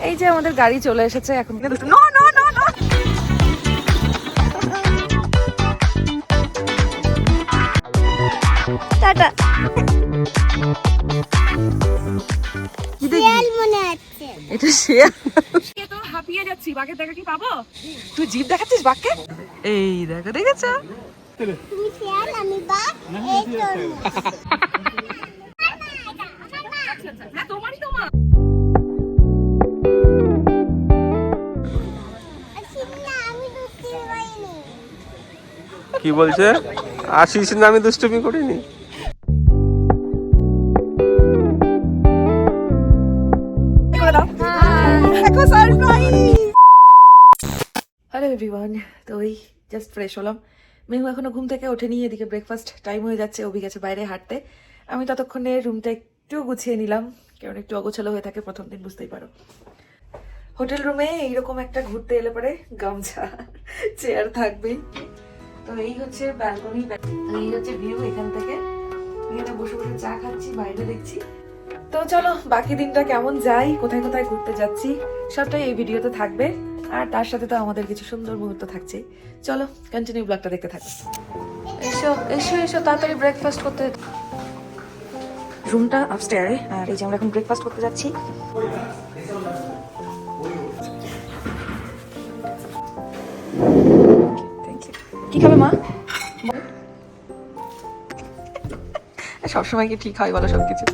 এই যে আমাদের গাড়ি চলে এসেছে এখন। No no no no, tata. কি দেখবি? মনে হচ্ছে এটা শিয়াল। তো হাঁপিয়ে যাচ্ছি, বাঘের দেখা কি পাবো? তুই জিভ দেখাচ্ছিস বাঘকে? এই দেখো, দেখেছো? তুমি শিয়াল, আমি বাঘ, এই তোর। হ্যাঁ তোমারই তোমার। কি বলছে? আশিস না আমি দুষ্টুমি করিনি। হ্যালো এভরিওয়ান, তো ওই জাস্ট ফ্রেশ হলাম। মেহু এখনো ঘুম থেকে ওঠেনি, এদিকে ব্রেকফাস্ট টাইম হয়ে যাচ্ছে, অভি গেছে বাইরে হাঁটতে। আমি ততক্ষণে রুমটা একটু গুছিয়ে নিলাম, কারণ একটু অগোছালো হয়ে থাকে প্রথম দিন, বুঝতেই পারো। হোটেল রুমে এইরকম একটা ঘুরতে এলে পরে গামছা চেয়ার থাকবেই। তো এই হচ্ছে ব্যালকনি, এই হচ্ছে ভিউ এখান থেকে। এখানে বসে বসে চা খাচ্ছি, বাইরে দেখছি। তো চলো বাকি দিনটা কেমন যায়, কোথায় কোথায় ঘুরতে যাচ্ছি, সবটাই এই ভিডিওতে থাকবে। আর তার সাথে তো আমাদের কিছু সুন্দর মুহূর্ত থাকছে। চলো কন্টিনিউ ব্লগটা দেখতে থাকো। এসো এসো এসো, তাড়াতাড়ি ব্রেকফাস্ট করতে। রুমটা আপস্টেয়ারে, আর এই যে আমরা এখন ব্রেকফাস্ট করতে যাচ্ছি। কি খাবে মা? সবসময় কি ঠিক হয় বলো সবকিছু?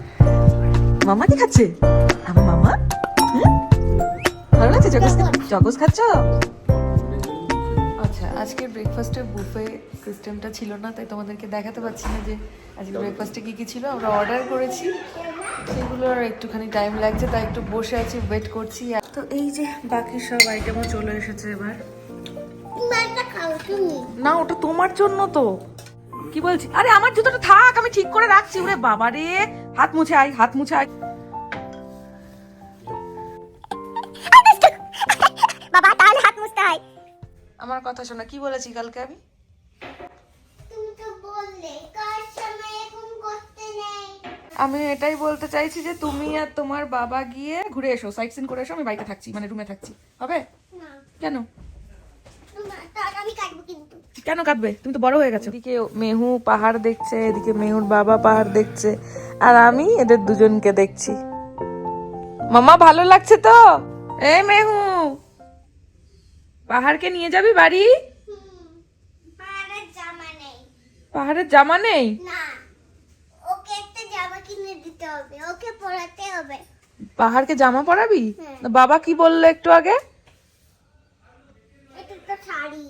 মামা কি খাচ্ছে? আমার মামা ভালো লাগছে? জগস খাচ্ছ? আচ্ছা, আজকের ব্রেকফাস্টের বুফে সিস্টেমটা ছিল না, তাই তোমাদেরকে দেখাতে পারছি না যে আজকে ব্রেকফাস্টে কি কি ছিল। আমরা অর্ডার করেছি, সেগুলো আর একটুখানি টাইম লাগছে, তাই একটু বসে আছি, ওয়েট করছি। তো এই যে বাকি সব আইটেমও চলে এসেছে এবার। না, ওটা তোমার জন্য তো। কি বলছি? আরে আমার জুতোটা থাক, আমি ঠিক করে রাখছি। ওরে বাবা রে, হাত মুছে আয়, হাত মুছে আয়। বাবা তাহলে হাত মুছতে হয়। আমার কথা শোনা, কি বলেছি কালকে আমি? তুমি তো বললে কার সময় এরকম করতে নেই। আমি এটাই বলতে চাইছি যে তুমি আর তোমার বাবা গিয়ে ঘুরে এসো, সাইট সিন করে এসো, আমি বাড়িতে থাকছি, মানে রুমে থাকছি। হবে? না, কেন? তার আমি কাটবো কিন্তু। কেন কাটবে? তুমি তো বড় হয়ে গেছো। এদিকে মেহু পাহাড় দেখছে, এদিকে মেহুর বাবা পাহাড় দেখছে, আর আমি এদের দুজনকে দেখছি। মামা ভালো লাগছে তো? এ মেহু, পাহাড়কে নিয়ে যাবি বাড়ি? পাহাড়ের জামা নেই। পাহাড়ের জামা নেই? না, ওকে একটা জামা কিনে দিতে হবে, ওকে পরাতে হবে। পাহাড়কে জামা পরাবি? হ্যাঁ। বাবা কি বললো একটু আগে? এটা তো শাড়ি।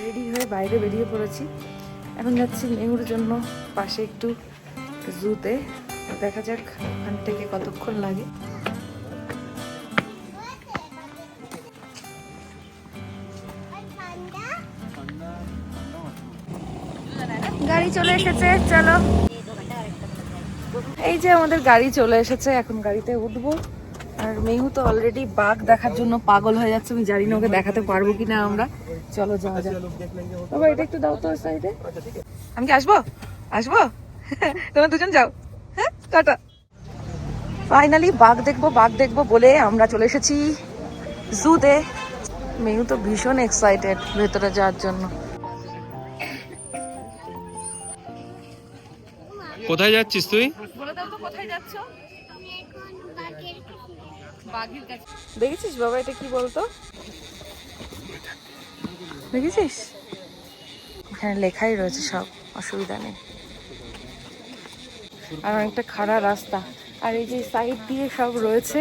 রেডি হয়ে বাইরে বেরিয়ে পড়েছি। এখন যাচ্ছি মেহুর জন্য পাশে একটু জুতে, দেখা যাক ওখান থেকে কতক্ষণ লাগে। গাড়ি চলে এসেছে, চলো। এই যে আমাদের গাড়ি চলে এসেছে, এখন গাড়িতে উঠবো। আর মেহু তো অলরেডি বাঘ দেখার জন্য পাগল হয়ে যাচ্ছে, আমি জানি না ওকে দেখাতে পারবো কিনা আমরা। চলো যাওয়া যাক। বাবা এটা একটু দাও তো সাইডে। আমি কি আসবো? আসবো? তোমরা দুজন যাও। হ্যাঁ, টাটা। ফাইনালি বাঘ দেখবো বলে আমরা চলে এসেছি জুতে। মেহু তো ভীষণ এক্সাইটেড ভেতরে যাওয়ার জন্য। কোথায় যাচ্ছিস তুই? বলে দাও তো কোথায় যাচ্ছ? আমি এখন বাঘের কাছে। দেখেছিস বাবা এটা কি বলতো? দেখেছিস? এখানে লেখাই রয়েছে সব, অসুবিধা নেই। আর অনেকটা খাড়া রাস্তা, আর এই যে সাইড দিয়ে সব রয়েছে,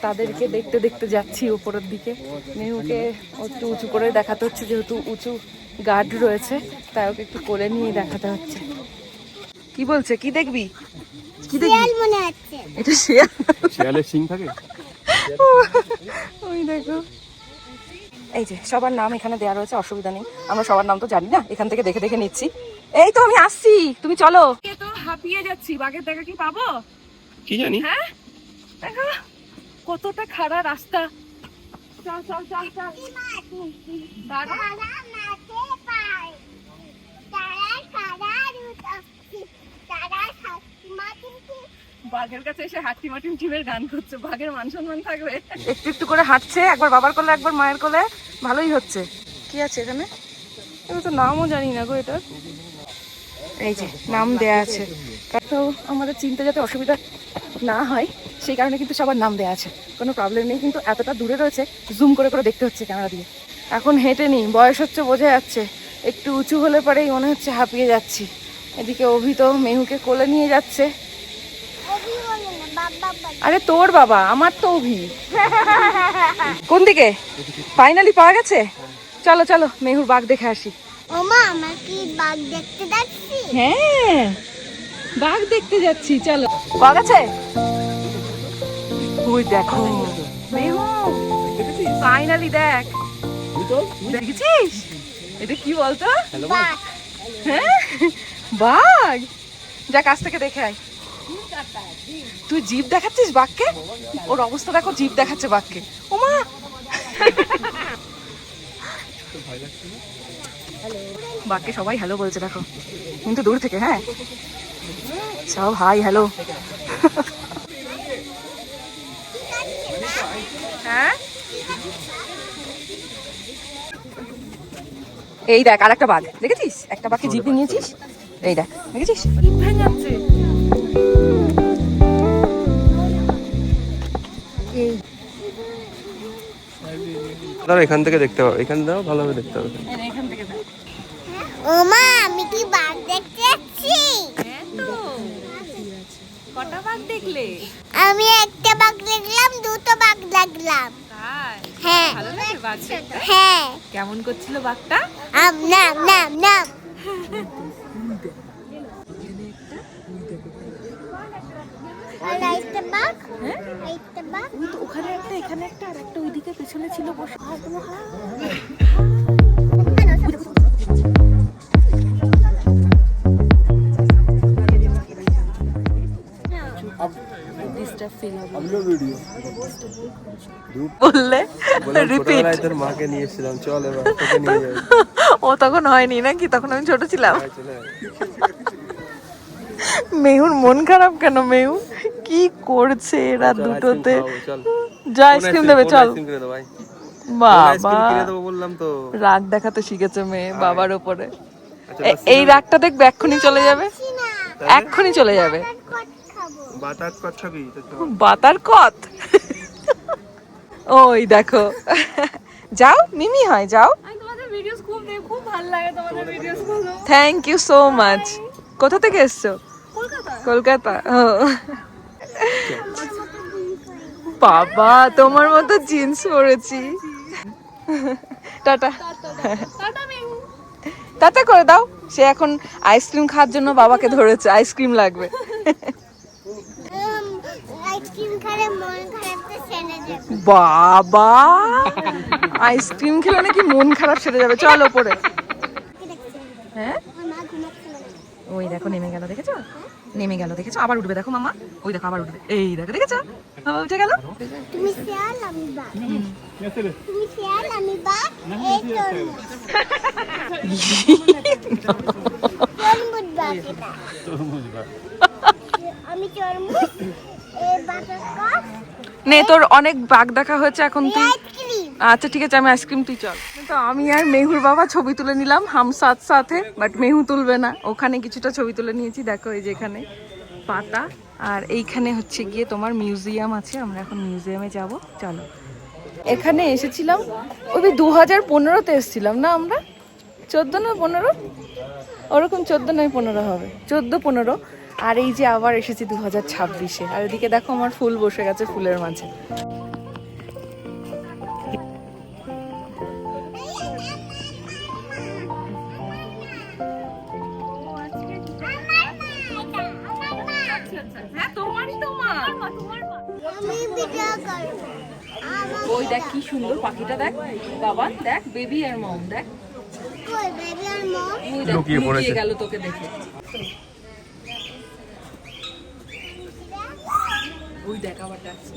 তাদেরকে দেখতে দেখতে যাচ্ছি উপরের দিকে। মেহুকে একটু উঁচু করে দেখাতে হচ্ছে, যেহেতু উঁচু গার্ড রয়েছে, তাই ওকে একটু কোলে নিয়ে দেখাতে হচ্ছে। কি বলছে? কি দেখবি? কি দেখবি? শিয়াল মনে হচ্ছে। এটা শিয়াল। শিয়ালের শিং থাকে। ওই দেখো, এই যে সবার নাম এখানে দেওয়া রয়েছে, অসুবিধা নেই। আমরা সবার নাম তো জানি না, এখান থেকে দেখে দেখে নিচ্ছি। এই তো আমি আসছি, তুমি চলো। তো হাঁপিয়ে যাচ্ছি, বাঘের দেখা কি পাবো? কি জানি। হ্যাঁ দেখো কতটা খাড়া রাস্তা। চল চল চল চল। তারা মাঠে পায়, তারা সারা রুট তারা বাঘের কাছে এসে হাট্টি মাটিম টিমের গান করছে, বাঘের মান সম্মান থাকবে? একটু একটু করে হাঁটছে, একবার বাবার কোলে একবার মায়ের কোলে, ভালোই হচ্ছে। কি আছে এখানে? আমি তো নামও জানি না গো এটা। এই যে নাম দেয়া আছে, তো আমাদের চিনতে যাতে অসুবিধা না হয় সেই কারণে কিন্তু সবার নাম দেয়া আছে, কোনো প্রবলেম নেই। কিন্তু এতটা দূরে রয়েছে, জুম করে করে দেখতে হচ্ছে ক্যামেরা দিয়ে। এখন হেঁটে নিই, বয়স হচ্ছে বোঝা যাচ্ছে, একটু উঁচু হলে পরেই মনে হচ্ছে হাঁপিয়ে যাচ্ছি। এদিকে অভি তো মেহুকে কোলে নিয়ে যাচ্ছে। আরে তোর বাবা, আমার তো অভি। কোন দিকে? ফাইনালি পাওয়া গেছে। চলো চলো মেহুর বাঘ দেখে আসি। ওমা আমরা কি বাঘ দেখতে যাচ্ছি? হ্যাঁ বাঘ দেখতে যাচ্ছি, চলো। পাওয়া গেছে? ওই দেখো মেহু, ফাইনালি দেখ। দেখেছিস? এটা কি বলতো? বাঘ। হ্যাঁ বাঘ, যা কাছ থেকে দেখে আয়। তুই জিভ দেখাচ্ছিস বাঘকে? ওর অবস্থা দেখো, জিভ দেখাচ্ছে বাঘকে। ওমা বাঘকে সবাই হ্যালো বলছে দেখো, কিন্তু দূর থেকে। হ্যাঁ সব হাই হ্যালো। হ্যাঁ এই দেখ আর একটা বাঘ দেখেছিস? একটা বাঘকে জিভ দিয়ে নিয়েছিস, এই দেখ দেখেছিস? যাচ্ছে দাঁড়া, এখান থেকে দেখতে পাবে, এখান দাও ভালোভাবে দেখতে হবে। এখান থেকে দেখ। ওমা আমি কি বাঘ দেখতে যাচ্ছি? হ্যাঁ তো, কটা বাঘ দেখলে? আমি একটা বাঘ দেখলাম, দুটো বাঘ দেখলাম। তাই? হ্যাঁ ভালো লাগে বাঘ দেখতে? হ্যাঁ। কেমন করছিল বাঘটা? নাম নাম নাম। আর একটা বাঘ। হ্যাঁ একটা বাঘ। ওই তো ওখানে একটা, এখানে একটা, আর একটা ওইদিকে পেছনে ছিল বসে। বললে রিপিট। তোর মাকে নিয়ে এসেছিলাম, চল এবার তোকে নিয়ে যাই। ও তখন হয়নি নাকি? তখন আমি ছোট ছিলাম। মেহুর মন খারাপ কেন? মেহু কি করছে এরা দুটোতে? যা আইসক্রিম দেবে চল। বাবা বললাম তো, রাগ দেখাতে শিখেছে মেয়ে বাবার উপরে। এই রাগটা দেখবে এক্ষুনি চলে যাবে, এক্ষুনি চলে যাবে। বাতাস কত খাবি? বাতার কত? ওই দেখো, যাও মিমি হয়, যাও। Thank you so much. কোথা থেকে এসছো? কলকাতা। ও বাবা তোমার মতো জিন্স পরেছি। টাটা টাটা করে দাও। সে এখন আইসক্রিম খাওয়ার জন্য বাবাকে ধরেছে, আইসক্রিম লাগবে। আইসক্রিম খেলে মন খারাপটা সেরে যাবে। বাবা আইসক্রিম খেলে নাকি মন খারাপ সেরে যাবে? চল ওপরে। হ্যাঁ মা ঘুমাচ্ছে না। ওই দেখো নেমে গেল, দেখেছো? নেমে গেল দেখেছো? আবার উঠবে দেখো মামা, ওই দেখো আবার উঠবে। এই দেখো দেখেছো? বাবা উঠে গেল। তুমি শিয়াল আমি বাঘ। তুমি শিয়াল আমি বাঘ। এই তরমুজ বাঘ এটা। আমি তরমুজ, এই বাঘের কাপ, নে তোর অনেক বাঘ দেখা হয়েছে, এখন তুই। আইসক্রিম। আচ্ছা ঠিক আছে, আমি আইসক্রিম, তুই চল। তো আমি আর মেহুর বাবা ছবি তুলে নিলাম হাম সাথ সাথে, বাট মেহু তুলবে না। ওখানে কিছুটা ছবি তুলে নিয়েছি, দেখো এই যে এখানে পাতা, আর এইখানে হচ্ছে গিয়ে তোমার মিউজিয়াম আছে। আমরা এখন মিউজিয়ামে যাব, চলো। এখানে এসেছিলাম ওই 2015-তে এসেছিলাম না আমরা? 14 না 15 ওরকম, 14 নয় 15 হবে, 14-15। আর এই যে আবার এসেছি 2026-এ। আর এদিকে দেখো আমার ফুল বসে গেছে ফুলের মাঝে। আমি ভিডিও করব। ওই দেখ কি সুন্দর পাখিটা, দেখ বাবা, দেখ বেবি আর মম, দেখ কই বেবি আর মম? ওই দেখ লুকিয়ে গেল তোকে দেখে। ওই দেখ আবার ডাকছে।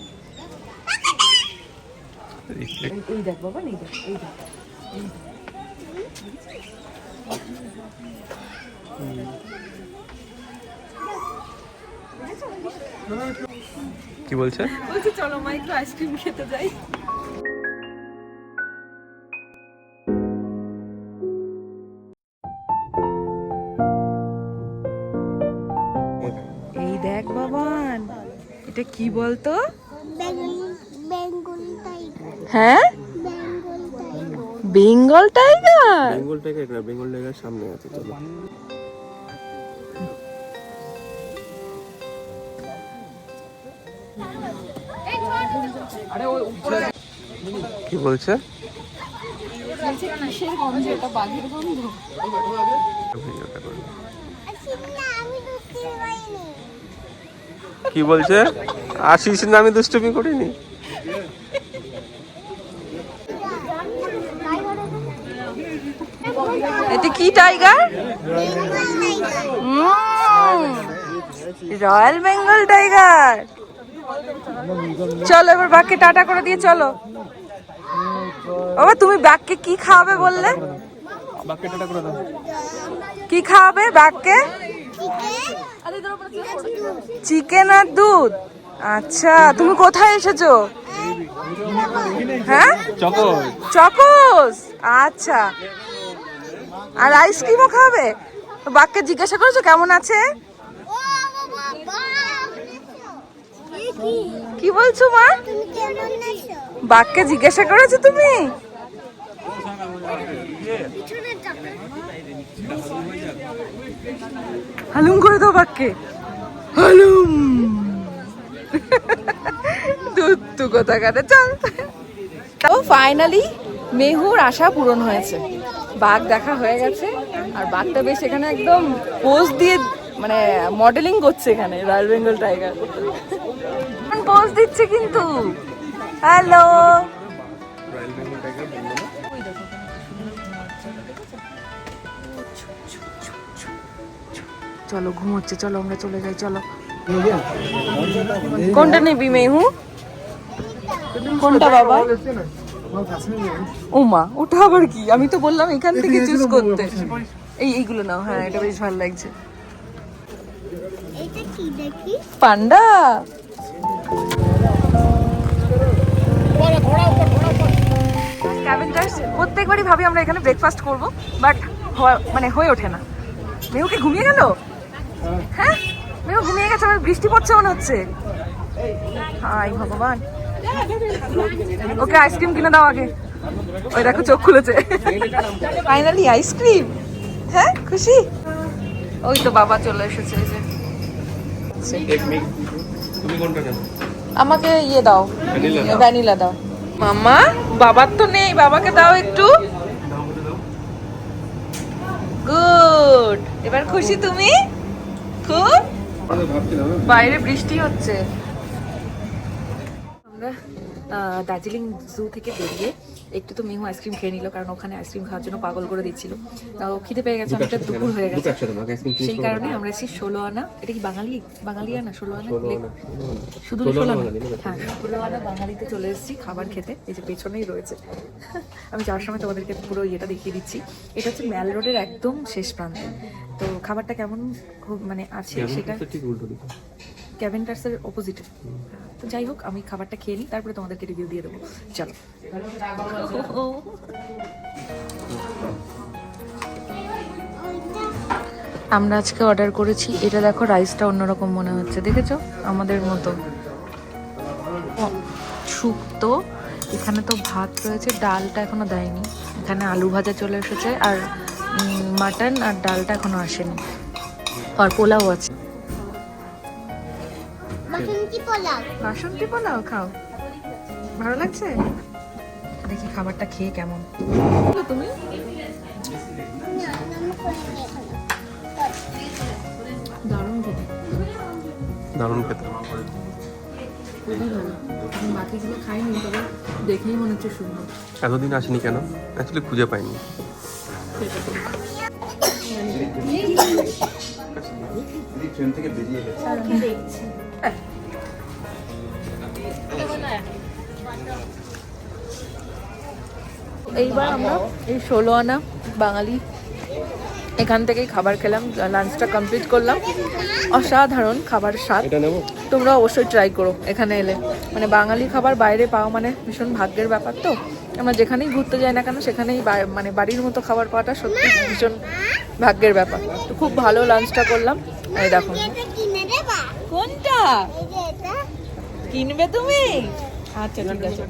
ওই দেখ বাবা, নেই দেখ, এই দেখ, এই দেখ। কি বলছে? বলছি চলো মা একটু আইসক্রিম খেতে যাই। এই দেখ বাবান, এটা কি বলতো? বেঙ্গল টাইগার। হ্যাঁ, Bengal tiger. Bengal tiger. Bengal tiger না, বেঙ্গল টাইগার সামনে আছে, চলো। কি বলছে? কিসের গন্ধ? এটা বাঘের গন্ধ। আমি বুঝতে পারিনি। কি বলছে? আশিস না আমি দুষ্টুমি করিনি। এটা কি টাইগার? Royal Bengal tiger. চলো এবার বাঘকে টাটা করে দিয়ে চলো। বাবা তুমি বাঘকে কি খাওয়াবে বললে? কি খাওয়াবে বাঘকে? চিকেন আর দুধ। আচ্ছা, তুমি কোথায় এসেছো? হ্যাঁ, চকোস। আচ্ছা, আর আইসক্রিমও খাবে? বাঘকে জিজ্ঞাসা করেছো কেমন আছে? কি বলছো মা? বাঘকে জিজ্ঞাসা করেছো তুমি? হালুম করে দাও বাঘকে, হালুম। দুত্তু কোথাকারে, চল। তাও ফাইনালি মেহুর আশা পূরণ হয়েছে, বাঘ দেখা হয়ে গেছে। আর বাঘটা বেশ এখানে একদম পোজ দিয়ে মানে মডেলিং করছে এখানে, রয়্যাল বেঙ্গল টাইগার পোজ দিচ্ছে কিন্তু। হ্যালো, চলো ঘুমোচ্ছে, চলো আমরা চলে যাই, চলো। কোনটা নিবি মেহু? কোনটা বাবা? ওমা, ওটা আবার কি? আমি তো বললাম এখান থেকে চুজ করতে। এইগুলো নাও। হ্যাঁ, এটা বেশ ভালো লাগছে। এটা কি দেখি? পান্ডা। ক্যাভেন্ডার্স প্রত্যেকবারই ভাবি আমরা এখানে ব্রেকফাস্ট করব, বাট মানে হয়ে ওঠে না। মেহুকে ঘুমিয়ে গেল। হ্যাঁ, মেহু ঘুমিয়ে গেছে। আমার বৃষ্টি পড়ছে মনে হচ্ছে। হাই ভগবান। ওকে আইসক্রিম কিনে দাও আগে। ওই দেখো চোখ খুলেছে। Finally ice cream. হ্যাঁ, খুশি? ওই তো বাবা চলে এসেছে। তুমি কোনটা নেবে? আমাকে ইয়ে দাও, ভ্যানিলা দাও। মাম্মা, বাবার তো নেই, বাবাকে দাও একটু। গুড। এবার খুশি তুমি? খুব। বাইরে বৃষ্টি হচ্ছে। আমরা দার্জিলিং জু থেকে বেরিয়ে একটু তো মেহু আইসক্রিম খেয়ে নিল, কারণ ওখানে আইসক্রিম খাওয়ার জন্য পাগল করে দিচ্ছিল। তাও খিদে পেয়ে গেছে, অনেকটা দুপুর হয়ে গেছে। সেই কারণে আমরা এসেছি 16 আনা। এটা কি বাঙালি আনা? 16 আনা শুধু 16 আনা। হ্যাঁ, 16 আনা বাঙালিতে চলে এসেছি খাবার খেতে। এই যে পেছনেই রয়েছে। আমি যাওয়ার সময় তোমাদেরকে পুরো ইয়েটা দেখিয়ে দিচ্ছি। এটা হচ্ছে ম্যাল রোডের একদম শেষ প্রান্তে। তো খাবারটা কেমন মানে আছে সেটা ক্যাভেন্ডার্সের অপোজিটে। তো যাই হোক, আমি খাবারটা খেয়ে নিই, তারপরে তোমাদেরকে রিভিউ দিয়ে দেবো। চলো। আমরা আজকে অর্ডার করেছি, এটা দেখো রাইসটা অন্যরকম মনে হচ্ছে, দেখেছো? আমাদের মতো শুক্তো। এখানে তো ভাত রয়েছে, ডালটা এখনো দেয়নি। এখানে আলু ভাজা চলে এসেছে, আর মাটন আর ডালটা এখনো আসেনি। আর পোলাও আছে। বাসন্তী পোলাও খাও, ভালো লাগছে? দেখি খাবারটা খেয়ে কেমন। তুমি দারুণ খেতে, দারুণ খেতে। খুবই ভালো। আমি বাকিগুলো খাইনি, তবে দেখেই মনে হচ্ছে সুন্দর। এতদিন আসেনি কেন? অ্যাকচুয়ালি খুঁজে পাইনি। এইবার আমরা এই 16 আনা বাঙালি এখান থেকেই খাবার খেলাম, লাঞ্চটা কমপ্লিট করলাম। অসাধারণ খাবার স্বাদ, এটা নেবো। তোমরা অবশ্যই ট্রাই করো এখানে এলে। মানে বাঙালি খাবার বাইরে পাওয়া মানে ভীষণ ভাগ্যের ব্যাপার। তো আমরা যেখানেই ঘুরতে যাই না কেন সেখানেই মানে বাড়ির মতো খাবার পাওয়াটা সত্যি ভীষণ ভাগ্যের ব্যাপার। তো খুব ভালো লাঞ্চটা করলাম। এই দেখো, এটা কিনে দেবা কোনটা এই যে এটা কিনবে তুমি? আচ্ছা ঠিক আছে।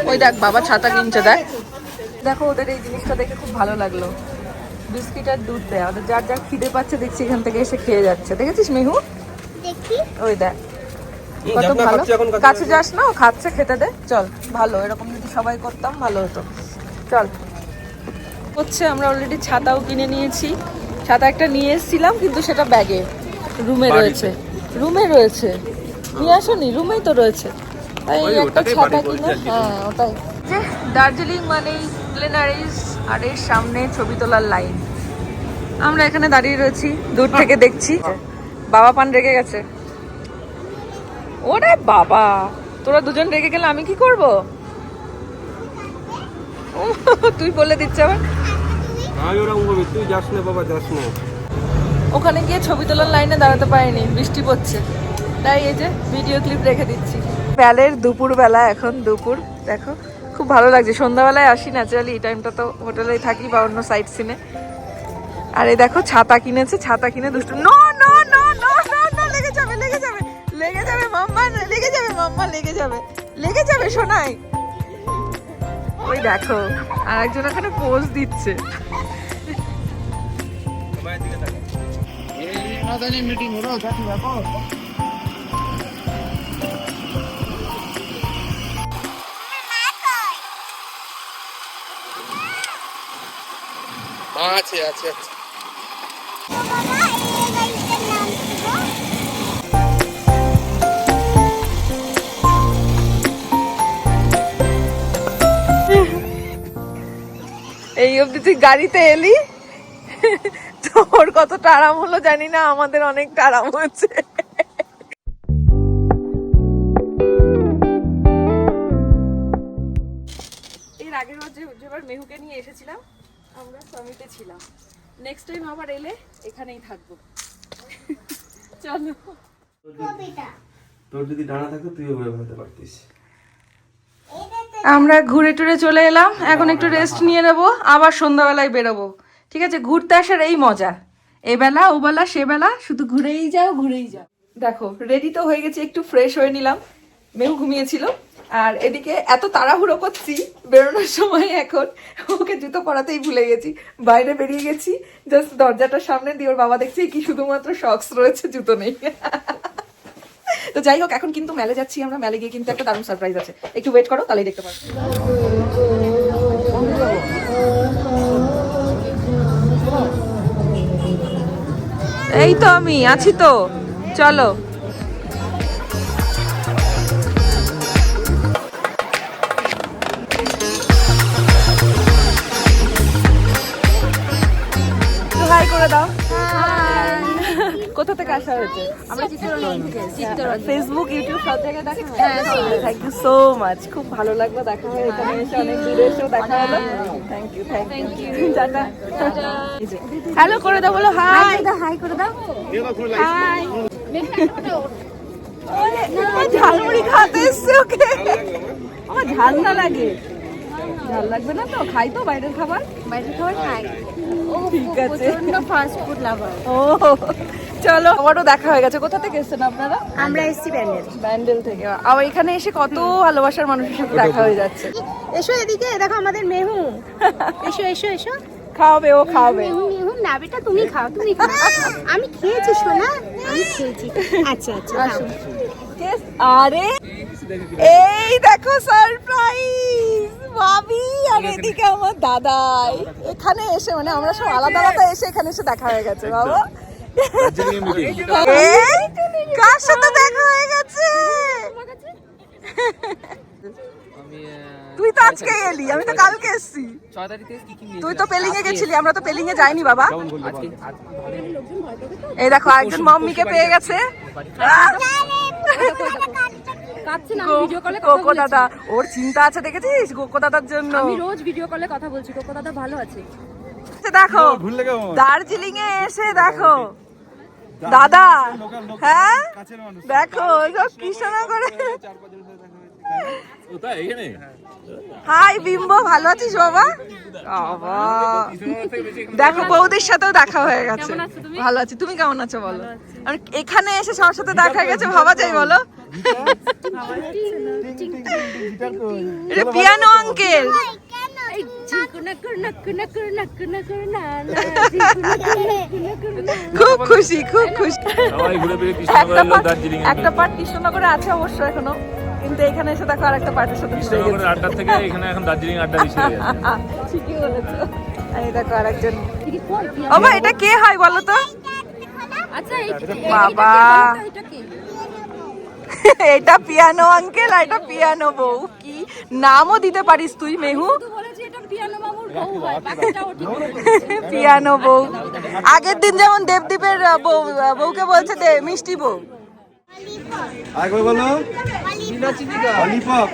ওই দেখ বাবা ছাতা কিনছে, দেখ দেখো ওদের এই জিনিসটা দেখে খুব ভালো লাগলো। বিস্কিট আর দুধ দেয় ওদের, যার যার খিদে পাচ্ছে দেখছি এখান থেকে এসে খেয়ে যাচ্ছে। দেখেছিস মেহু? দেখি ওই দেখ কত ভালো। কাছে যাস না, ও খাচ্ছে, খেতে দে। চল, ভালো, এরকম যদি সবাই করতাম ভালো হতো। চল হচ্ছে, আমরা অলরেডি ছাতাও কিনে নিয়েছি। ছাতা একটা নিয়ে এসেছিলাম কিন্তু সেটা ব্যাগে, রুমে রয়েছে। রুমে রয়েছে, নিয়ে আসোনি? রুমেই তো রয়েছে। তাই একটা ছাতা কিনে, হ্যাঁ ওটাই। যে দার্জিলিং মানেই গ্লেনারিস আর এর সামনে ছবি তোলার লাইন। আমরা এখানে দাঁড়িয়ে রয়েছি, দূর থেকে দেখছি। বাবা পান রেগে গেছে। ওরে বাবা, তোরা দুজন রেগে গেলে আমি কি করব? তুই বলে দিচ্ছে আবার। তুই যাস না বাবা, যাস না। ওখানে গিয়ে ছবি তোলার লাইনে দাঁড়াতে পারিনি, বৃষ্টি পড়ছে, তাই এই যে ভিডিও ক্লিপ রেখে দিচ্ছি। বেলের দুপুর বেলা, এখন দুপুর। দেখো খুব ভালো লাগছে। সন্ধ্যাবেলায় আসি ন্যাচারালি, এই টাইমটা তো হোটেলেই থাকি বা অন্য সাইট সিনে। আর এই দেখো ছাতা কিনেছে, ছাতা কিনে দুষ্টু। No no no no no no, লেগে যাবে, লেগে যাবে, লেগে যাবে মাম্মা, লেগে যাবে মাম্মা, লেগে যাবে, লেগে যাবে সোনাই। ওই দেখো আর একজন এখানে পোজ দিচ্ছে। আছে আছে আছে। বাবা এই গাড়িটার নাম কি গো? এই অবধি তুই গাড়িতে এলি, তোর কতটা আরাম হলো জানি না, আমাদের অনেকটা আরাম হচ্ছে। এর আগের বার যেবার মেহুকে নিয়ে এসেছিলাম আমরা সমিতে ছিলাম। নেক্সট টাইম আবার এলে এখানেই থাকবো। চলো। কবিতা তোর যদি ডানা থাকতো তুইও ঘুরে বেড়াতে পারতিস। আমরা ঘুরে টুরে চলে এলাম, এখন একটু রেস্ট নিয়ে নেবো, আবার সন্ধ্যাবেলায় বেরোবো। ঠিক আছে, ঘুরতে আসার এই মজা, এবেলা ওবেলা সেবেলা শুধু ঘুরেই যাও ঘুরেই যাও। দেখো রেডি তো হয়ে গেছি, একটু ফ্রেশ হয়ে নিলাম। মেহু ঘুমিয়েছিল, আর এদিকে এত তাড়াহুড়ো করছি বেরোনোর সময়, এখন ওকে জুতো পরাতেই ভুলে গেছি। বাইরে বেরিয়ে গেছি, জাস্ট দরজাটার সামনে দিয়ে ওর বাবা দেখছি কি শুধুমাত্র শক্স রয়েছে, জুতো নেই। তো যাই হোক, এখন কিন্তু মেলে যাচ্ছি আমরা। মেলে গিয়ে কিন্তু একটা দারুণ সারপ্রাইজ আছে, একটু ওয়েট করো, তাহলেই দেখতে পারবে। এই তো আমি আছি তো, চলো। হাই করে দাও। কোথা থেকে আসা হয়েছে? আমরা চিত্তরঞ্জন থেকে চিত্তরঞ্জন। ফেসবুক, ইউটিউব সব জায়গায় দেখা হয়। থ্যাংক ইউ সো মাচ, খুব ভালো লাগলো দেখা হয়ে, এখানে এসে অনেক দূরে এসেও দেখা হলো। Thank you, thank you, tata. Hello করে দাও, বলো হাই। হাই করে দাও। হাই। ঝালমুড়ি খাতে এসছে ওকে। আমার ঝাল না লাগে, ঝাল লাগবে না তো, খাই তো বাইরের খাবার। বাইরের খাবার খাই। ও ঠিক আছে। প্রচন্ড ফাস্ট ফুড লাভার। ও চলো, আমারও দেখা হয়ে গেছে। কোথা থেকে এসেছেন আপনারা? আমরা এসছি ব্যান্ডেল। ব্যান্ডেল থেকে। আবার এখানে এসে কত ভালোবাসার মানুষের সাথে দেখা হয়ে যাচ্ছে। এসো এদিকে, দেখো আমাদের মেহু। এসো এসো এসো। খাওয়াবে, ও খাওয়াবে। মেহু মেহু না বেটা, তুমি খাও তুমি খাও। আমি খেয়েছি সোনা, আমি খেয়েছি। আচ্ছা আচ্ছা খাও। Yes, আরে এই দেখো সারপ্রাইজ, ভাবি আর এদিকে আমার দাদাই। এখানে এসে মানে আমরা সব আলাদা আলাদা এসে এখানে এসে দেখা হয়ে গেছে। বাবা এই, কার সাথে দেখা হয়ে গেছে? তুই তো আজকে এলি, আমি তো কালকে এসেছি। তুই তো পেলিং এ গেছিলি, আমরা তো পেলিং এ যাইনি বাবা। এই দেখো আরেকজন মাম্মিকে পেয়ে গেছে। কাঁদছে না, আমি ভিডিও কলে কথা কোকো বলছি। দাদা ওর চিন্তা আছে দেখেছিস কোকো দাদার জন্য। আমি রোজ ভিডিও কলে কথা বলছি, কোকো দাদা ভালো আছে। দেখো দার্জিলিং এ এসে দেখো দাদা, হ্যাঁ দেখো সব কৃষ্ণনগরে। হাই বিম্বো, ভালো আছিস বাবা? বাবা দেখো বৌদির সাথেও দেখা হয়ে গেছে। ভালো আছি, তুমি কেমন আছো বলো? আর এখানে এসে সবার সাথে দেখা হয়ে গেছে, ভাবা যায় বলো? এটা পিয়ানো আঙ্কেল। খুব খুশি, খুব খুশি। একটা পার্ট কৃষ্ণনগরে আছে অবশ্য এখনো, কিন্তু এখানে এসে দেখো আরেকটা পার্টের সাথে জুড়ে গেছে। আড্ডা থেকে এখানে এখন দার্জিলিং আড্ডা বেশি হয়ে গেছে। ঠিকই বলেছো। এই দেখো আরেকজন। ও ভাই এটা কে হয় বলো তো? আচ্ছা বাবা এটা পিয়ানো আঙ্কেল আর এটা পিয়ানো বউ। কি নামও দিতে পারিস তুই মেহু? বলেছি এটা পিয়ানো মামুর বউ হয়, বাকিটাও ঠিক বলেছে। পিয়ানো বউ। আগের দিন যেমন দেবদীপের বউকে বলছে মিষ্টি বউ। আরেকবার বলো ললিপপ।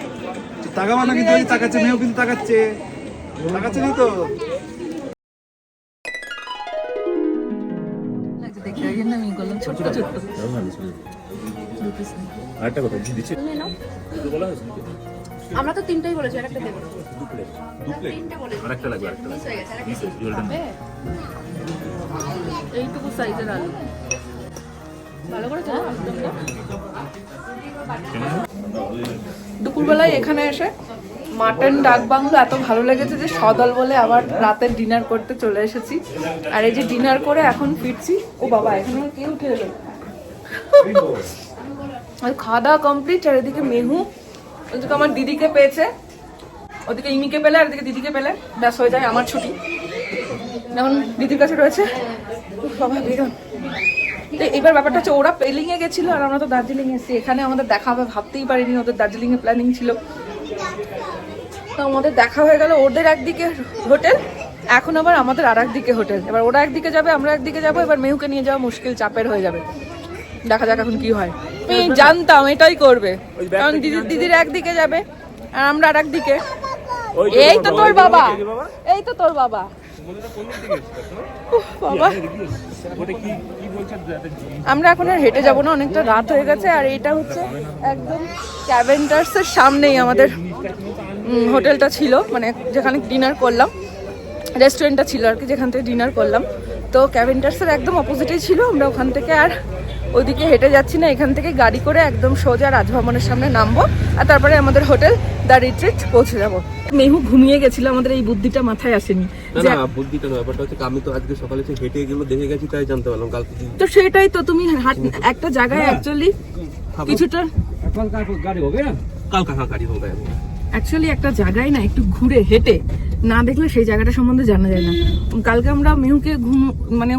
তাকাবা না কিন্তু, তাকাচ্ছে মেয়েও কিন্তু তাকাচ্ছে নি তো। আমরা তো তিনটাই বলেছি, আরেকটা দেবো। এইটুকু সাইজের আলু ভালো করে চলো। দুপুরবেলায় এখানে এসে মাটন ডাক বাংলো এত ভালো লেগেছে যে সদল বলে আবার রাতের ডিনার করতে চলে এসেছি। আর এই যে ডিনার করে এখন ফিরছি। ও বাবা এখানে কে উঠে এলো? খাওয়া দাওয়া কমপ্লিট। আর এদিকে মেহু ওদিকে আমার দিদিকে পেয়েছে, ওদিকে ইমিকে পেলে আর এদিকে দিদিকে পেলে ব্যাস হয়ে যায় আমার ছুটি। এখন দিদির কাছে রয়েছে। বাবা বেরোন। তো এবার ব্যাপারটা হচ্ছে ওরা পেলিং এ গেছিল আর আমরা তো দার্জিলিং এসেছি। এখানে আমাদের দেখা হবে ভাবতেই পারিনি, ওদের দার্জিলিং এ প্ল্যানিং ছিল। তো আমাদের দেখা হয়ে গেল। ওদের একদিকে হোটেল, এখন আবার আমাদের আর একদিকে হোটেল। এবার ওরা একদিকে যাবে, আমরা একদিকে যাবো। এবার মেহুকে নিয়ে যাওয়া মুশকিল, চাপের হয়ে যাবে। দেখা যাক এখন কি হয়। আমি জানতাম এটাই করবে, কারণ দিদির একদিকে যাবে আর আমরা আর একদিকে। এই তো তোর বাবা, এই তো তোর বাবা। বাবা আমরা এখন আর হেঁটে যাবো না, অনেকটা রাত হয়ে গেছে। আর এটা হচ্ছে একদম ক্যাভেন্টার্স এর সামনেই আমাদের হোটেলটা ছিল, মানে যেখানে ডিনার করলাম, রেস্টুরেন্টটা ছিল আর কি, যেখান থেকে ডিনার করলাম। তো ক্যাভেন্টার্স এর একদম অপোজিটেই ছিল। আমরা ওখান থেকে আর ওইদিকে হেঁটে যাচ্ছি না, এখান থেকে গাড়ি করে একদম সোজা রাজভবনের সামনে নামবো আর তারপরে আমাদের হোটেল দ্য রিট্রিট পৌঁছে যাবো। মেহু ঘুমিয়ে গেছিল, আমাদের এই বুদ্ধিটা মাথায় আসেনি। বুদ্ধিটা নয়, ব্যাপারটা হচ্ছে আমি তো আজকে সকালে হেঁটে গেলো দেখে গেছি, তাই জানতে পারলাম কালকে। তো সেটাই তো, তুমি একটা জায়গায় অ্যাকচুয়ালি কিছুটা অ্যাকচুয়ালি একটা জায়গায় না একটু হেঁটে না দেখলে সেই জায়গাটা সম্বন্ধে জানা যায় না। কালকে আমরা মেহুকে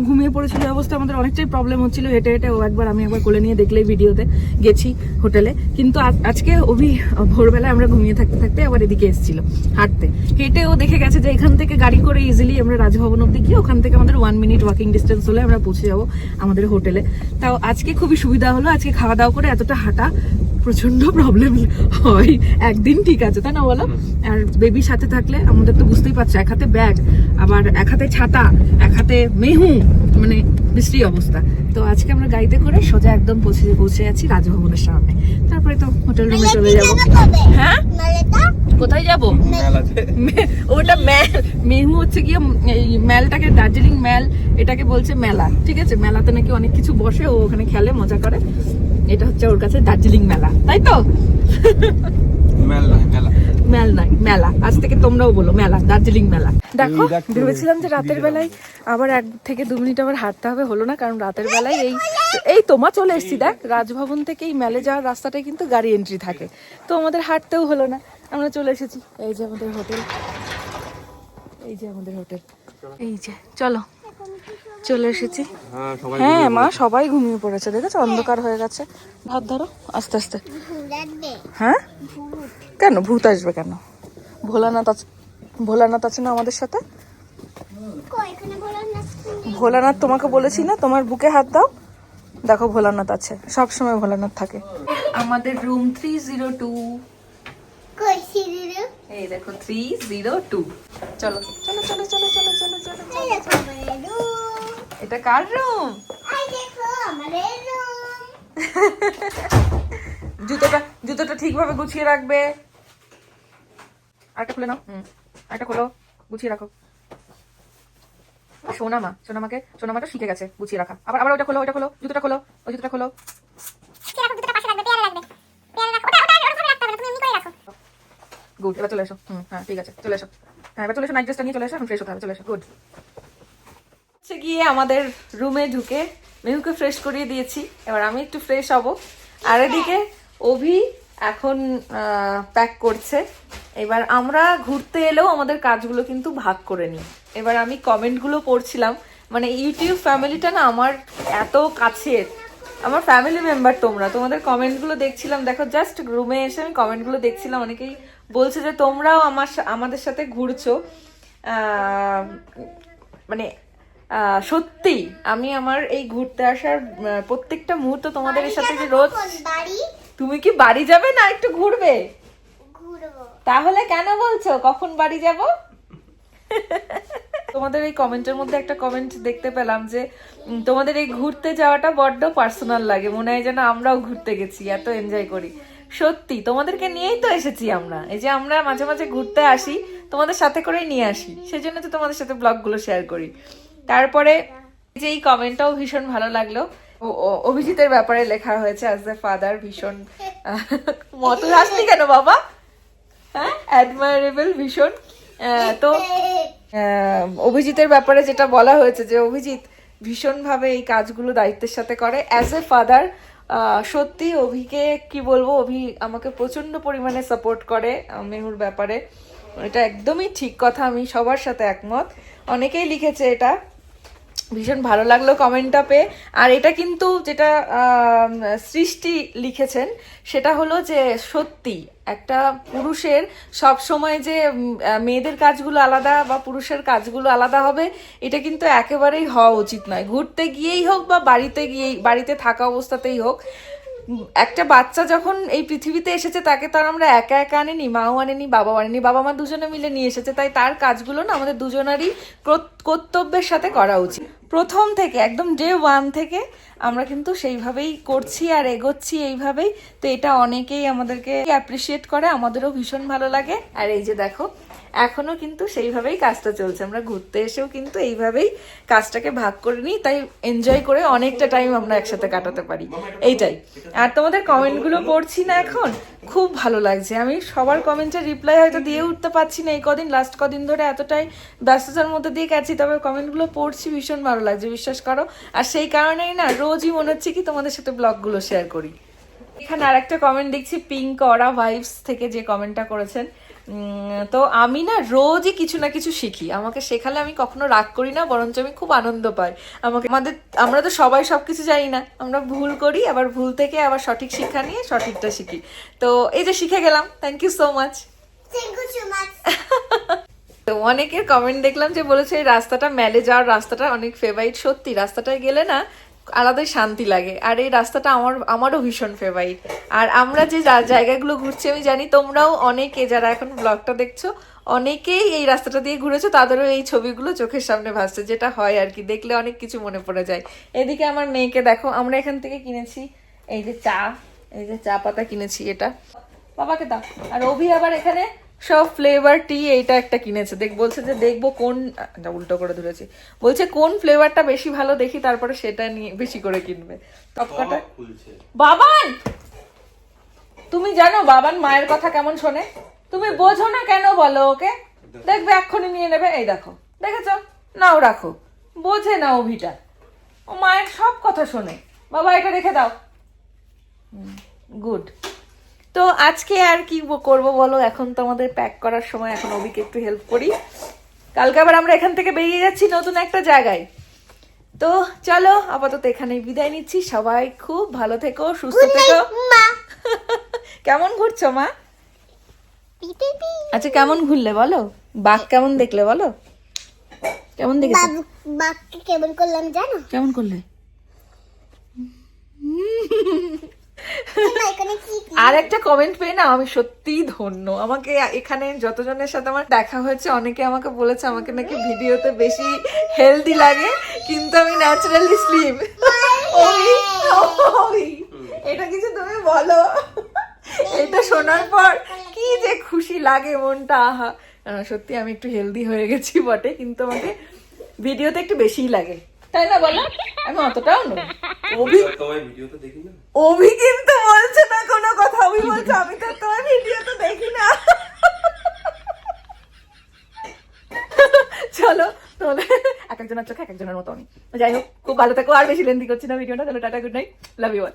ঘুমিয়ে পড়েছিল অবস্থা, আমাদের অনেকটাই প্রবলেম হচ্ছিল হেঁটে হেঁটে। ও একবার আমি একবার কোলে নিয়ে দেখলেই ভিডিওতে গেছি হোটেলে। কিন্তু আজকে ভোরবেলায় আমরা ঘুমিয়ে থাকতে থাকতে আবার এদিকে এসেছিল হাঁটতে। হেঁটে ও দেখে গেছে যে এখান থেকে গাড়ি করে ইজিলি আমরা রাজভবন অব্দি গিয়ে ওখান থেকে আমাদের 1 মিনিট ওয়াকিং ডিস্টেন্স হলে আমরা পৌঁছে যাবো আমাদের হোটেলে। তাও আজকে খুবই সুবিধা হলো, আজকে খাওয়া দাওয়া করে এতটা হাঁটা প্রচন্ড প্রবলেম হয় একদিন, ঠিক আছে তাই না বলো? আর বেবির সাথে থাকলে আমাদের তো বুঝতেই পারছো, এক হাতে ব্যাগ, আবার এক হাতে ছাতা, এক হাতে মেহু, মানে বিশ্রী অবস্থা। তো আজকে আমরা গাড়িতে করে সোজা একদম পৌঁছে যাচ্ছি রাজভবনের সামনে। তারপরে তো হোটেল রুমে চলে যাবো। হ্যাঁ কোথায় যাবো? ওটা মেহু হচ্ছে গিয়ে এই মেলটাকে, দার্জিলিং মেল এটাকে বলছে মেলা, ঠিক আছে? মেলাতে নাকি অনেক কিছু বসে, ও ওখানে খেলে মজা করে। এটা হচ্ছে ওর কাছে দার্জিলিং মেলা, তাই তো? মেল নয় মেলা, আজ থেকে তোমরাও বলো মেলা, দার্জিলিং মেলা। দেখো ভেবেছিলাম যে রাতের বেলায় আবার 1 থেকে 2 মিনিট আবার হাঁটতে হবে, হলো না। কারণ রাতের বেলায় এই তোমা চলে এসেছি। দেখ রাজভবন থেকে এই মেলে যাওয়ার রাস্তাটায় কিন্তু গাড়ি এন্ট্রি থাকে, তো আমাদের হাঁটতেও হলো না, আমরা চলে এসেছি। এই যে আমাদের হোটেল, এই যে আমাদের হোটেল, এই যে চলো চলে এসেছি। হ্যাঁ মা সবাই ঘুমিয়ে পড়েছে, দেখেছো অন্ধকার হয়ে গেছে। হাত ধরো আস্তে আস্তে। হ্যাঁ কেন ভূত আসবে কেন? ভোলানাথ আছে না আমাদের সাথে? ভোলানাথ তোমাকে বলেছি না তোমার বুকে হাত দাও, দেখো ভোলানাথ আছে, সব সময় ভোলানাথ থাকে। আমাদের রুম 302। কই সিঁড়ি? এই দেখো 302। চলো চলো চলো চলো চলো চলো চলো। এই দেখো আমাদের রুম। এটা কার রুম? এই দেখো আমাদের রুম। জুতোটা ঠিকভাবে গুছিয়ে রাখবে। আরেকটা খুলে নাও। আরেকটা খোলো, গুছিয়ে রাখো। সোনামাটা শিখে গেছে গুছিয়ে রাখা। আবার ওটা খোলো, জুতোটা খোলো, ওই জুতোটা খোলো। গুড, এবার চলে এসো। হ্যাঁ ঠিক আছে, চলে এসো। হ্যাঁ এবার চলে এসো, নাইট ড্রেসটা নিয়ে চলে এসো, এখন ফ্রেশ হতে হবে, চলে এসো। গুড। গিয়ে আমাদের রুমে ঢুকে মেহুকে ফ্রেশ করিয়ে দিয়েছি, এবার আমি একটু ফ্রেশ হব। আর এদিকে অভি এখন প্যাক করছে। এবার আমরা ঘুরতে এলেও আমাদের কাজগুলো কিন্তু ভাগ করে নিই। এবার আমি কমেন্টগুলো পড়ছিলাম, মানে ইউটিউব ফ্যামিলিটা না আমার এত কাছের, আমার ফ্যামিলি মেম্বার তোমরা, তোমাদের কমেন্টগুলো দেখছিলাম। দেখো জাস্ট রুমে এসে আমি কমেন্টগুলো দেখছিলাম, অনেকেই বলছে যে তোমরাও আমাদের সাথে ঘুরছো। মানে সত্যি আমি আমার এই ঘুরতে আসার প্রত্যেকটা মুহূর্ত তোমাদের সাথে যে রোজ। বাড়ি তুমি কি বাড়ি যাবে না একটু ঘুরবে? ঘুরবো। তাহলে কেন বলছো কখন বাড়ি যাব? তোমাদের এই কমেন্টের মধ্যে একটা কমেন্ট দেখতে পেলাম যে তোমাদের এই ঘুরতে যাওয়াটা বড্ড পার্সোনাল লাগে, মনে হয় যেন আমরাও ঘুরতে গেছি, এত এনজয় করি। সত্যি তোমাদেরকে নিয়েই তো এসেছি আমরা, এই যে আমরা মাঝে মাঝে ঘুরতে আসি তোমাদের সাথে করেই নিয়ে আসি, সেই জন্য তো তোমাদের সাথে ব্লগগুলো শেয়ার করি। তারপরে যে এই কমেন্টটাও ভীষণ ভালো লাগলো, অভিজিতের ব্যাপারে লেখা হয়েছে অ্যাজ এ ফাদার, ভীষণ মত হাসলি কেন বাবা? হ্যাঁ, অ্যাডমায়ারেবল ভীষণ। তো অভিজিতের ব্যাপারে যেটা বলা হয়েছে যে অভিজিৎ ভীষণভাবে এই কাজগুলো দায়িত্বের সাথে করে অ্যাজ এ ফাদার। সত্যি অভিকে কি বলবো, অভি আমাকে প্রচন্ড পরিমাণে সাপোর্ট করে মেহুর ব্যাপারে, এটা একদমই ঠিক কথা, আমি সবার সাথে একমত। অনেকেই লিখেছে এটা, ভীষণ ভালো লাগলো কমেন্টটা পেয়ে। আর এটা কিন্তু যেটা সৃষ্টি লিখেছেন সেটা হলো যে সত্যি একটা পুরুষের সব সময় যে মেয়েদের কাজগুলো আলাদা বা পুরুষের কাজগুলো আলাদা হবে, এটা কিন্তু একেবারেই হওয়া উচিত নয়। ঘুরতে গিয়েই হোক বা বাড়িতে থাকা অবস্থাতেই হোক, একটা বাচ্চা যখন এই পৃথিবীতে এসেছে তাকে তো আর আমরা একা একা আনিনি, মাও আনেনি, বাবাও আনেনি, বাবা মা দুজনে মিলে নিয়ে এসেছে। তাই তার কাজগুলো না আমাদের দুজনারই কর্তব্যের সাথে করা উচিত। প্রথম থেকে একদম ডে 1 থেকে আমরা কিন্তু সেইভাবেই করছি আর এগোচ্ছি এইভাবেই। তো এটা অনেকেই আমাদেরকে অ্যাপ্রিসিয়েট করে, আমাদেরও ভীষণ ভালো লাগে। আর এই যে দেখো এখনো কিন্তু সেইভাবেই কাজটা চলছে, আমরা ঘুরতে এসেও কিন্তু এইভাবেই কাজটাকে ভাগ করে নিই, তাই এনজয় করে অনেকটা টাইম আমরা একসাথে কাটাতে পারি, এইটাই। আর তোমাদের কমেন্টগুলো পড়ছি না এখন, খুব ভালো লাগছে। আমি সবার কমেন্টের রিপ্লাই হয়তো দিয়ে উঠতে পারছি না এই কদিন, লাস্ট কদিন ধরে এতটাই ব্যস্ততার মধ্যে দিয়ে গেছি, তবে কমেন্টগুলো পড়ছি, ভীষণ ভালো লাগছে, বিশ্বাস করো। আর সেই কারণেই না রোজই মনে হচ্ছে কি তোমাদের সাথে ব্লগগুলো শেয়ার করি। এখানে আরেকটা কমেন্ট দেখছি, পিঙ্ক অরা ভাইবস থেকে যে কমেন্টটা করেছেন। তো আমি না রোজই কিছু না কিছু শিখি, আমাকে শেখালে আমি কখনো রাগ করি না, বরঞ্চ আমি খুব আনন্দ পাই। আমরা তো সবাই সবকিছু জানি না, আমরা ভুল করি, আবার ভুল থেকে আবার সঠিক শিক্ষা নিয়ে সঠিকটা শিখি। তো এই যে শিখে গেলাম, thank you so much. Thank you so much. তো অনেকের কমেন্ট দেখলাম যে বলেছে এই রাস্তাটা, মেলে যাওয়ার রাস্তাটা অনেক ফেভারিট। সত্যি রাস্তাটায় গেলে না আলাদাই শান্তি লাগে, আর এই রাস্তাটা আমারও ভীষণ ফেভারিট। আর আমরা যে জায়গাগুলো ঘুরছি আমি জানি তোমরাও অনেকে যারা এখন ব্লগটা দেখছো অনেকেই এই রাস্তাটা দিয়ে ঘুরেছো, তাদেরও এই ছবিগুলো চোখের সামনে ভাসছে, যেটা হয় আর কি, দেখলে অনেক কিছু মনে পড়ে যায়। এদিকে আমার মেয়েকে দেখো, আমরা এখান থেকে কিনেছি এই যে চা পাতা কিনেছি, এটা বাবাকে দাও। আর অভি আবার এখানে সব ফ্লেভার টি এইটা একটা কিনেছে, বলছে যে দেখবো কোন, উল্টো করে ধরেছি, বলছে কোন ফ্লেভারটা বেশি ভালো দেখি, তারপরে সেটা নিয়ে বেশি করে কিনবে। সবকটা বাবান, তুমি জানো বাবান মায়ের কথা কেমন শোনে? তুমি বোঝো না কেন বলো ওকে, দেখবে এক্ষুনি নিয়ে নেবে। এই দেখো, দেখেছো, নাও রাখো, বোঝে না অভিটা, ও মায়ের সব কথা শোনে। বাবা এটা রেখে দাও। গুড। তো আজকে আর কি করব বলো, এখন তো আমাদের প্যাক করার সময়, এখন অভিকে একটু হেল্প করি। কালকে আবার আমরা এখান থেকে বেরিয়ে যাচ্ছি নতুন একটা জায়গায়। তো চলো আপাতত এখানেই বিদায় নিচ্ছি, সবাই খুব ভালো থেকো, সুস্থ থেকো। কেমন ঘুরছো মা? আচ্ছা কেমন ঘুরলে বলো, বাঘ কেমন দেখলে বলো, কেমন দেখেছো? বাঘকে কেমন করলাম জানো? কেমন করলে? আর একটা কমেন্ট পেয়ে না আমি সত্যিই ধন্য। আমাকে এখানে যতজনের সাথে আমার দেখা হয়েছে অনেকে আমাকে বলেছে আমাকে নাকি ভিডিওতে বেশি হেলদি লাগে, কিন্তু আমি ন্যাচারালি স্লিম। এটা কিছু তুমি বলো, এটা শোনার পর কি যে খুশি লাগে মনটা, আহা। সত্যি আমি একটু হেলদি হয়ে গেছি বটে, কিন্তু আমাকে ভিডিওতে একটু বেশিই লাগে, তাই না বলো? আমি অতটাও নই। তোমার ভিডিও তো দেখি না। অভি কিন্তু বলছে না কোনো কথা, অভি বলছে আমি তো তোমার ভিডিও তো দেখি না। চলো তাহলে এক একজনের চোখে এক একজনের মতো আমি। যাই হোক, খুব ভালো থাকো, আর বেশি লেন্দি করছি না ভিডিওটা। চলো tata, good night, love you all.